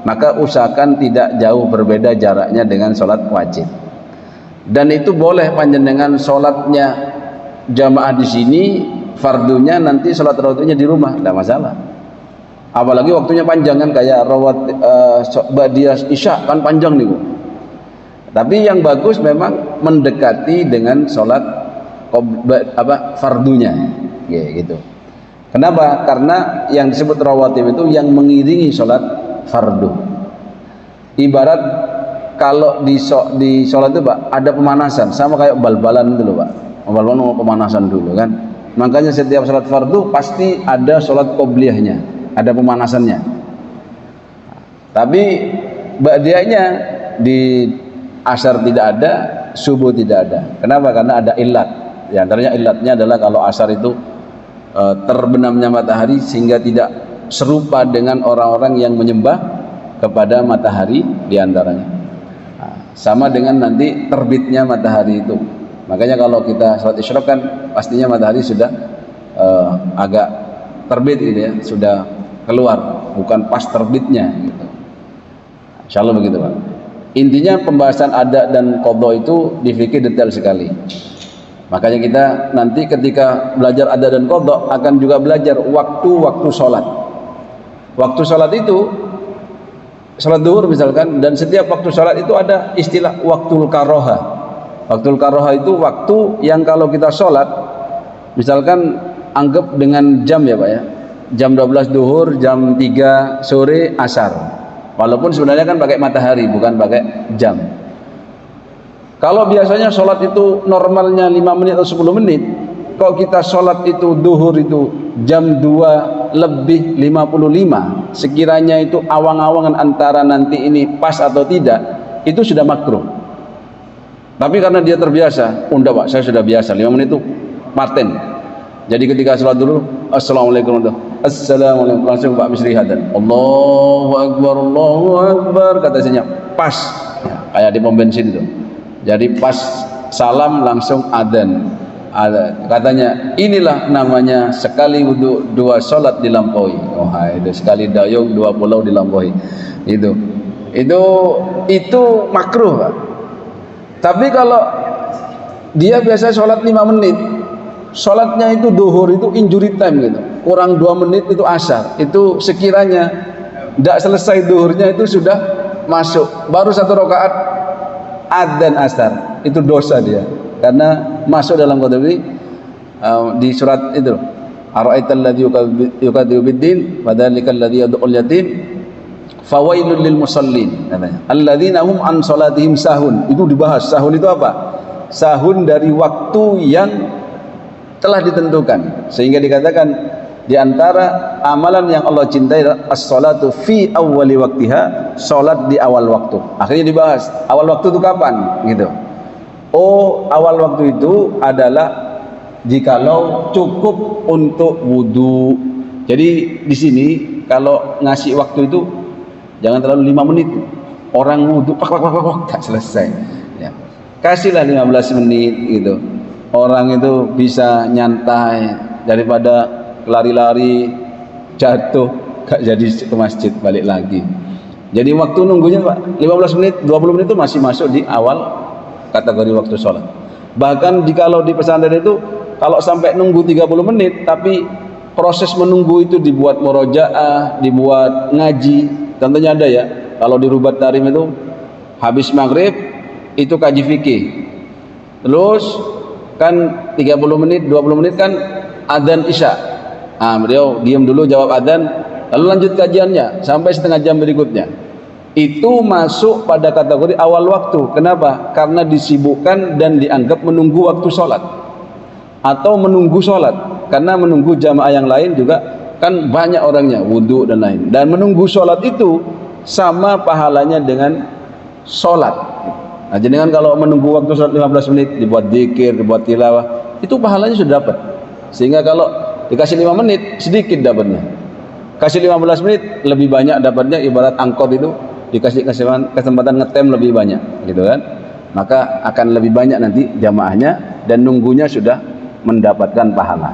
Speaker 2: maka usahakan tidak jauh berbeda jaraknya dengan salat wajib. Dan itu boleh panjenengan salatnya jamaah di sini, fardunya nanti salat rawatibnya di rumah, tidak masalah. Apalagi waktunya panjang kan, kayak rawat ba'diyah isya kan panjang nih. Tapi yang bagus memang mendekati dengan sholat fardunya, gitu. Kenapa? Karena yang disebut rawatib itu yang mengiringi sholat fardu. ibarat kalau di sholat itu Pak ada pemanasan, sama kayak bal-balan itu loh Pak. Bal-balan pemanasan dulu kan. Makanya setiap sholat fardu pasti ada sholat qobliyahnya, ada pemanasannya. Tapi ba'diyahnya di asar tidak ada, subuh tidak ada. Kenapa? Karena ada ilat. Ya, antaranya ilatnya adalah kalau asar itu terbenamnya matahari sehingga tidak serupa dengan orang-orang yang menyembah kepada matahari diantaranya. Sama dengan nanti terbitnya matahari itu. Makanya kalau kita sholat isyraq kan pastinya matahari sudah agak terbit gitu ya, sudah keluar, bukan pas terbitnya gitu. Insyaallah begitu Pak. Intinya pembahasan adat dan qadha itu di fikih detail sekali. Makanya kita nanti ketika belajar adat dan qadha akan juga belajar waktu-waktu sholat. Waktu sholat itu sholat duhur misalkan, dan setiap waktu sholat itu ada istilah waktul karoha. Waktul karoha itu waktu yang kalau kita sholat, misalkan anggap dengan jam ya Pak ya, jam 12 duhur, jam 3 sore asar, walaupun sebenarnya kan pakai matahari bukan pakai jam. Kalau biasanya sholat itu normalnya 5 menit atau 10 menit, kalau kita sholat itu duhur itu jam 2 lebih 55, sekiranya itu awang-awangan antara nanti ini pas atau tidak, itu sudah makruh. Tapi karena dia terbiasa, udah Pak, saya sudah biasa 5 menit itu paten. Jadi ketika sholat dulu, assalamualaikum, assalamualaikum, langsung Pak Misri hadan, Allahu Akbar, kata saya pas, ya, kayak di pom bensin itu. Jadi pas salam langsung adzan. Katanya inilah namanya sekali wudhu 2 sholat dilampaui. Oh itu sekali dayung 2 pulau dilampaui. Itu makruh Pak. Tapi kalau dia biasa sholat 5 menit, sholatnya itu duhur itu injury time gitu, kurang 2 menit itu asar, itu sekiranya tidak selesai duhurnya itu sudah masuk, baru 1 rakaat adzan asar, itu dosa dia. Karena masuk dalam kategori di surat itu, ara'aital ladzi yukadzibu biddin fadzalikal ladzi yad'ul yatim fawailul lil musallin, katanya alladzina hum an salatihim sahun. Itu dibahas, sahun itu apa? Sahun dari waktu yang telah ditentukan, sehingga dikatakan di antara amalan yang Allah cintai as-salatu fi awwali waktiha, salat di awal waktu. Akhirnya dibahas awal waktu itu kapan gitu. Oh, awal waktu itu adalah jikalau cukup untuk wudhu. Jadi di sini kalau ngasih waktu itu jangan terlalu 5 menit. Orang wudhu tak selesai. Ya. Kasihlah 15 menit gitu. Orang itu bisa nyantai daripada lari-lari jatuh gak jadi ke masjid balik lagi. Jadi waktu nunggunya Pak 15 menit, 20 menit itu masih masuk di awal kategori waktu sholat. Bahkan jikalau di pesantren itu kalau sampai nunggu 30 menit tapi proses menunggu itu dibuat murojaah, dibuat ngaji. Tentunya ada ya, kalau di Rubat Tarim itu habis maghrib itu kaji fikih, terus kan 30 menit 20 menit kan adzan isya. Beliau diam dulu jawab adzan, lalu lanjut kajiannya sampai setengah jam berikutnya. Itu masuk pada kategori awal waktu. Kenapa? Karena disibukkan dan dianggap menunggu waktu sholat atau menunggu sholat. Karena menunggu jamaah yang lain juga kan banyak orangnya, wudhu dan lain. Dan menunggu sholat itu sama pahalanya dengan sholat. Nah, jadi kan kalau menunggu waktu sholat 15 menit dibuat dzikir, dibuat tilawah, itu pahalanya sudah dapat. Sehingga kalau dikasih 5 menit sedikit dapatnya, kasih 15 menit lebih banyak dapatnya. Ibarat angkot itu dikasih kesempatan ngetem lebih banyak gitu kan, maka akan lebih banyak nanti jamaahnya dan nunggunya sudah mendapatkan pahala.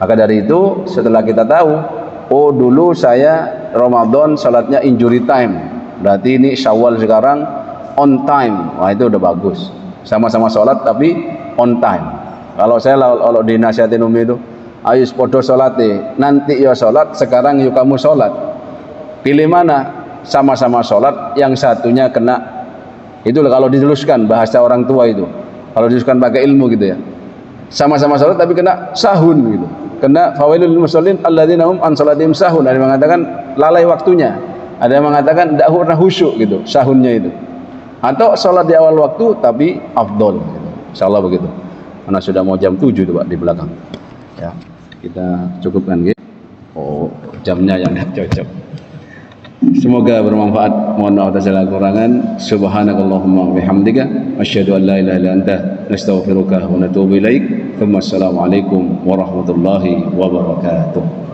Speaker 2: Maka dari itu setelah kita tahu, oh dulu saya Ramadan salatnya injury time, berarti ini Syawal sekarang on time. Wah itu udah bagus, sama-sama salat tapi on time. Kalau saya kalau dinasihatin umi itu, ayo podo salat nanti ya salat, sekarang yuk kamu salat. Pilih mana? Sama-sama sholat, yang satunya kena. Itu kalau diteruskan bahasa orang tua itu, kalau diteruskan pakai ilmu gitu ya, sama-sama sholat tapi kena sahun gitu, kena fawailul lil musallin alladzina hum an salatihim sahun. Ada mengatakan lalai waktunya. Ada yang mengatakan tidak pernah khusyuk gitu sahurnya itu. Atau sholat di awal waktu tapi afdol gitu. Insyaallah begitu. Karena sudah mau jam 7 tuh Pak di belakang. Ya, kita cukupkan gitu. Oh, jamnya yang cocok. Semoga bermanfaat. Mohon maaf atas segala kekurangan. Subhanakallahumma wa bihamdika asyhadu an la ilaha illa anta nastaghfiruka wa natubu ilaik. Assalamualaikum warahmatullahi wabarakatuh.